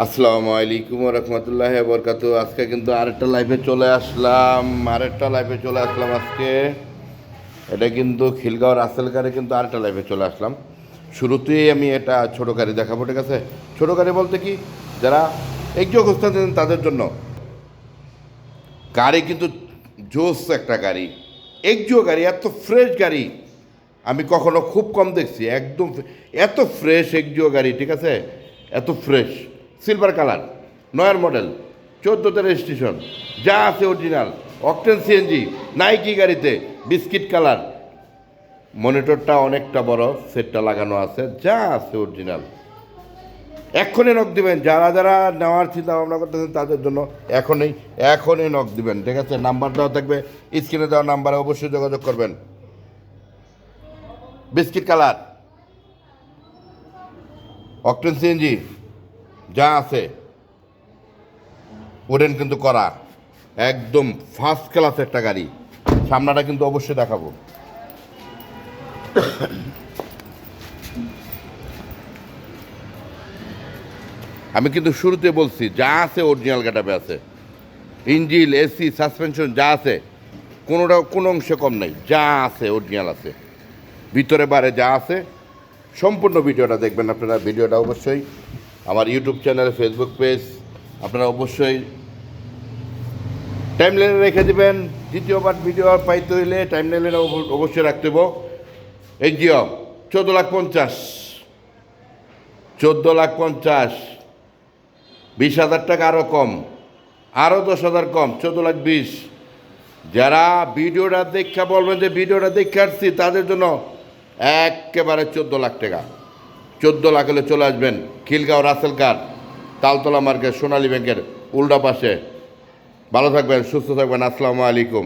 আসসালামু আলাইকুম রহমতুল্লাহ বরকাতু। আজকে কিন্তু আরেকটা লাইভে চলে আসলাম আজকে। এটা কিন্তু খিলগাঁও রাসেল গাড়ি, কিন্তু আরেকটা লাইভে চলে আসলাম। শুরুতেই আমি এটা ছোটো গাড়ি দেখাবো, ঠিক আছে? ছোটো গাড়ি বলতে কি, যারা একযোগ খুঁজতেছেন তাদের জন্য গাড়ি কিন্তু জোস একটা গাড়ি, একজো গাড়ি, এত ফ্রেশ গাড়ি আমি কখনো খুব কম দেখছি। একদম এত ফ্রেশ একজো গাড়ি, ঠিক আছে? এত fresh, silver colour, নয়ার model, 14তে registration, যা আছে অরিজিনাল, অকটেন সিএনজি, নাইকি গাড়িতে, বিস্কিট কালার, মনিটরটা অনেকটা বড়, সেটটা লাগানো আছে, যা আছে অরিজিনাল। এখনই নক দিবেন, যারা যারা নেওয়ার চিন্তা ভাবনা করতেছেন তাদের জন্য এখনই নক দিবেন, ঠিক আছে? নাম্বার দেওয়া থাকবে, স্ক্রিনে দেওয়া নাম্বারে অবশ্যই যোগাযোগ করবেন। বিস্কিট কালার, অকটেন সিএনজি, যা আছে ওডেন কিন্তু করা, একদম ফার্স্ট ক্লাস একটা গাড়ি। সামনাটা কিন্তু অবশ্যই দেখাবো। আমি কিন্তু শুরুতে বলছি, যা আছে অরিজিনাল গেটআপে আছে, ইঞ্জিন, এসি, সাসপেনশন, যা আছে কোনো অংশে কম নেই, যা আছে অরিজিনাল আছে, ভিতরে বাইরে যা আছে। সম্পূর্ণ ভিডিওটা দেখবেন আপনারা। ভিডিওটা অবশ্যই আমার ইউটিউব চ্যানেল, ফেসবুক পেজ আপনারা অবশ্যই টাইমলাইনে রেখে দেবেন। দ্বিতীয়বার ভিডিও পাইতে হইলে টাইমলাইনে অবশ্যই রাখতে হইব। এনজিও 14,50,000, 14,50,000, 20,000 টাকা আরও কম, আরও 10,000 কম, 14,20,000। যারা ভিডিওটা দেখা বলবেন যে ভিডিওটা দেখে আসছি, তাদের জন্য একেবারে 14,00,000 টাকা। 14,00,000 হলে চলে আসবেন খিলগাঁও রাসেল কার, তালতলা মার্কেট, সোনালী ব্যাংকের উল্টা পাশে। ভালো থাকবেন, সুস্থ থাকবেন। আসসালামু আলাইকুম।